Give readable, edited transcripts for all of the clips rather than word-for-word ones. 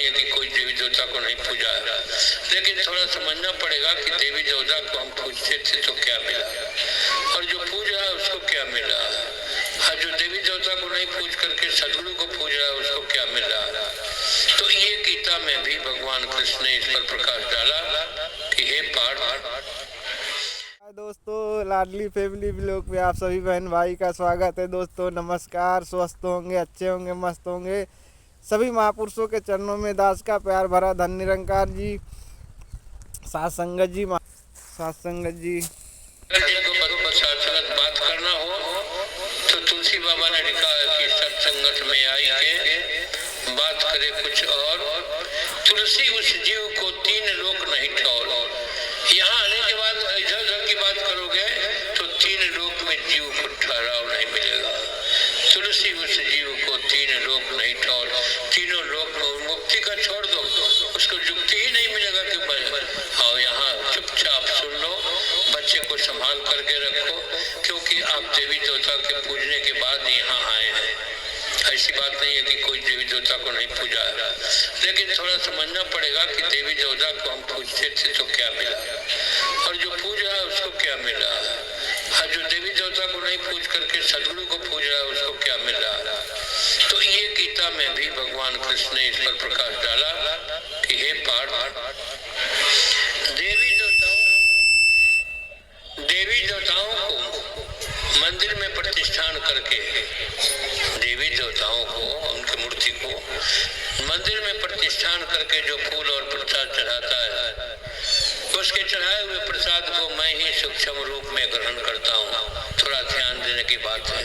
नहीं है कि कोई देवी देवता को नहीं पूजा है, लेकिन थोड़ा समझना पड़ेगा कि देवी देवता को हम पूजते थे तो क्या मिला, और जो पूज रहा है उसको क्या मिला, और जो देवी देवता को नहीं पूज करके सदगुरु को पूज रहा है उसको क्या मिल रहा है। तो ये गीता में भी भगवान कृष्ण ने इस पर प्रकाश डाला कि हे पार्थ। दोस्तों, लाडली फैमिली ब्लॉग में आप सभी बहन भाई का स्वागत है। दोस्तों नमस्कार। स्वस्थ होंगे, अच्छे होंगे, मस्त होंगे। सभी महापुरुषों के चरणों में दास का प्यार भरा धन निरंकार जी, साथ संगत जी, बात करना हो तो तुलसी बाबा ने लिखा है कि सत्संगत में आई के बात करे कुछ और, तुलसी उस जीव को तीन लोक नहीं ठौर। यहाँ आने के बाद इधर उधर की बात करोगे तो तीन लोक में जीव को ठहराव नहीं मिलेगा। तुलसी उस जीव को तीन लोक नहीं ठौर, तीनों लोक में मुक्ति का छोड़ दो, उसको युक्ति ही नहीं मिलेगा कि आओ यहाँ चुपचाप सुन लो, बच्चे को संभाल करके रखो, क्योंकि आप देवी देवता के पूजने के बाद यहाँ आए हैं। ऐसी बात नहीं है कि कोई देवी देवता को नहीं पूजा है, लेकिन थोड़ा समझना पड़ेगा कि देवी देवता को हम पूजते थे तो क्या मिला, और जो पूज रहा है उसको क्या मिला, और जो देवी देवता को नहीं पूज करके सदगुरु को पूज रहा है उसको क्या मिल रहा है। तो ये गीता में भी भगवान कृष्ण ने इस पर प्रकाश डाला कि हे पार्थ, देवी देवताओं को मंदिर में प्रतिष्ठान करके, देवी देवताओं को, उनकी मूर्ति को मंदिर में प्रतिष्ठान करके जो फूल और प्रसाद चढ़ाता है, उसके चढ़ाए हुए प्रसाद को मैं ही सूक्ष्म रूप में ग्रहण करता हूँ। थोड़ा ध्यान देने की बात है।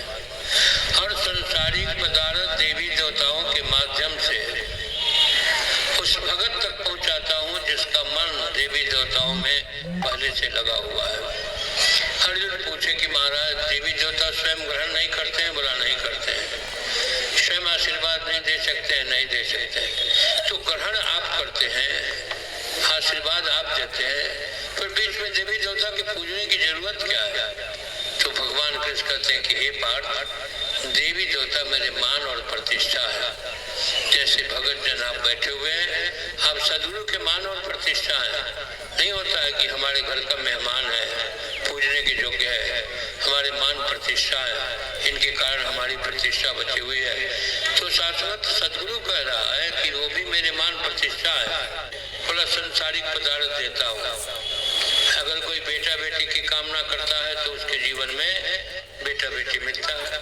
हर संसारिक पदार्थ देवी देवताओं के माध्यम से उस भगत तक पहुँचाता हूँ जिसका मन देवी देवताओं में पहले से लगा हुआ है। अर्जुन पूछे कि महाराज, देवी देवता स्वयं ग्रहण नहीं करते हैं? बोला नहीं करते हैं। स्वयं आशीर्वाद नहीं दे सकते हैं? नहीं दे सकते हैं। तो ग्रहण आप करते हैं, आशीर्वाद आप देते हैं, फिर बीच में देवी देवता के पूजने की जरूरत क्या है? तो भगवान कृष्ण कहते हैं कि हे पार्थ, देवी देवता मेरे मान और प्रतिष्ठा है। जैसे भगत जन आप बैठे हुए हैं, आप सदगुरु के मान और प्रतिष्ठा है। नहीं होता है कि हमारे घर का मेहमान है, पूजने के योग्य है, हमारे मान प्रतिष्ठा है, इनके कारण हमारी प्रतिष्ठा बची हुई है। तो शाश्वत सदगुरु कह रहा है कि वो भी मेरे मान प्रतिष्ठा है। बोला संसारिक पदार्थ देता हूँ। अगर कोई बेटा बेटी की कामना करता है तो उसके जीवन में बेटा बेटी मिलता है।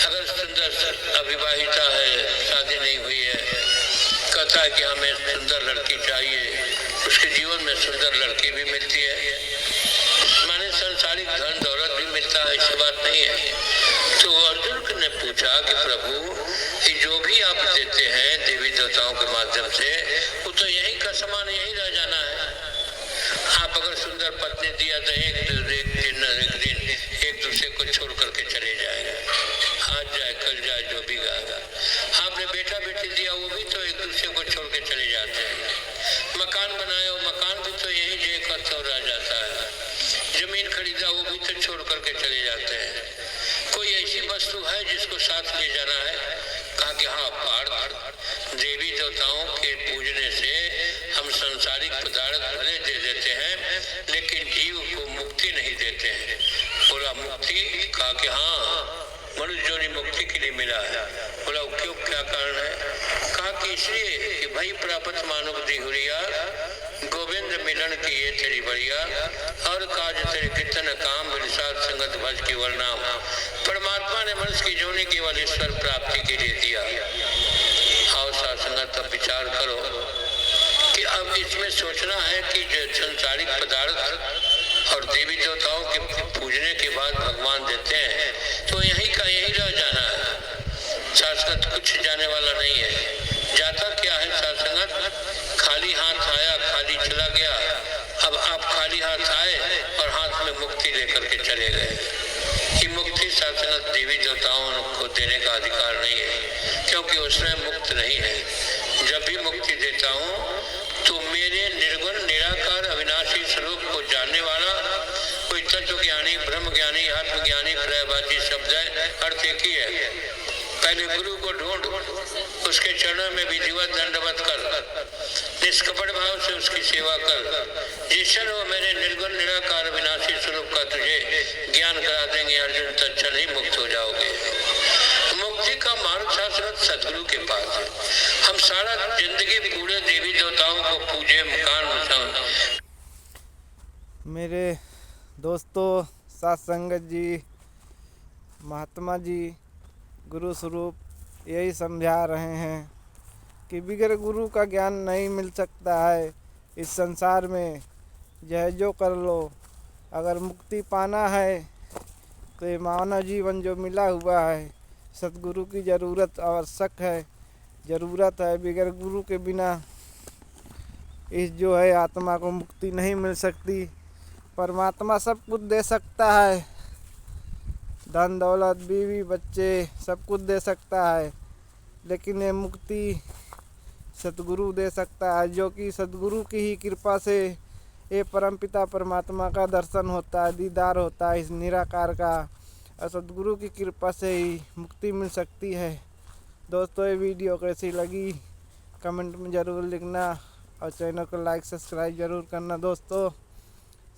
अगर सुंदर अविवाहिता है, शादी नहीं हुई है, कहता है कि हमें सुंदर लड़की चाहिए, उसके जीवन में सुंदर लड़की भी मिलती है। माने संसारिक धन दौलत भी मिलता है, ऐसी बात नहीं है। तो अर्जुन ने पूछा कि प्रभु, जो भी आप देते हैं देवी देवताओं के माध्यम से, वो तो यही का समान यही रह जाना है। आप अगर सुंदर पत्नी दिया तो एक दिन एक दूसरे को छोड़ करके चले जाएगा, आज जाए कल जाए जो भी गाएगा। आपने बेटा बेटी दिया, वो भी तो एक दूसरे को छोड़ के चले जाते हैं। मकान बनाए, वो मकान भी तो यही जे का रह जाता है। जमीन खरीदा, वो भी तो छोड़ करके चले जाते हैं। कोई ऐसी वस्तु है जिसको साथ ले जाना है? कहा कि हाँ पार्थ, देवी देवताओं के पूजने से हम संसारिक पदार्थ भले दे देते हैं, लेकिन जीव को मुक्ति नहीं देते हैं। बोला मुक्ति? कहा कि हाँ, मनुष्य जोनि मुक्ति के लिए मिला है। बोला क्यों, क्या कारण है? कहा कि इसलिए कि भाई प्राप्त मानव दिहुरिया, गोविंद मिलन की ये तेरी बढ़िया, और काज तेरे कितन काम विरसाद संगत भज केवल नाम। परमात्मा ने मनुष्य की जोनि केवल ईश्वर प्राप्ति के लिए दिया। आओ साथ संगत अब विचार करो कि अब इसमें सोचना है कि जो संसारिक पदार्थ और देवी देवताओं के पूजने के बाद भगवान देते हैं, तो यही का यही रह जाना है। शाश्वत कुछ जाने वाला नहीं है। जाता क्या है शाश्वत? खाली हाथ आया, खाली चला गया। अब आप खाली हाथ आए और हाथ में मुक्ति लेकर के चले गए। कि मुक्ति शाश्वत देवी देवताओं को देने का अधिकार नहीं है, क्योंकि उसमें मुक्त नहीं है। जब भी मुक्ति देता हूँ तो मेरे निर्गुण निराकार अविनाशी स्वरूप को जानने वाला कोई तत्व ज्ञानी, ब्रह्म ज्ञानी, आत्मज्ञानी, प्रयवाची शब्द है, अर्थ एक ही है। पहले गुरु को ढूंढ, उसके चरणों में विधिवत दंडवत कर, निष्कपट भाव से उसकी सेवा कर। जिस क्षण वो मेरे निर्गुण निराकार विनाशी स्वरूप का तुझे ज्ञान करा देंगे अर्जुन, तत्क्षण ही मुक्त हो जाओगे। मुक्ति का मार्ग शाश्वत सदगुरु के पास है। हम सारा जिंदगी पूरे देवी देवताओं को पूजे, मकान बसाएं। मेरे दोस्तों, साथ संगत जी, महात्मा जी, गुरु स्वरूप यही समझा रहे हैं कि बगैर गुरु का ज्ञान नहीं मिल सकता है इस संसार में। यह जो कर लो, अगर मुक्ति पाना है तो ये मानव जीवन जो मिला हुआ है, सतगुरु की ज़रूरत आवश्यक है, ज़रूरत है। बगैर गुरु के बिना इस जो है आत्मा को मुक्ति नहीं मिल सकती। परमात्मा सब कुछ दे सकता है, धन दौलत, बीवी बच्चे, सब कुछ दे सकता है, लेकिन ये मुक्ति सतगुरु दे सकता है, जो कि सतगुरु की ही कृपा से ये परमपिता परमात्मा का दर्शन होता है, दीदार होता है इस निराकार का, और सतगुरु की कृपा से ही मुक्ति मिल सकती है। दोस्तों, ये वीडियो कैसी लगी कमेंट में ज़रूर लिखना, और चैनल को लाइक सब्सक्राइब ज़रूर करना। दोस्तों,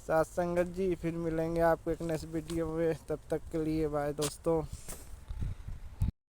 साथ संगत जी, फिर मिलेंगे आपको एक नेक्स्ट वीडियो में। तब तक के लिए बाय दोस्तों।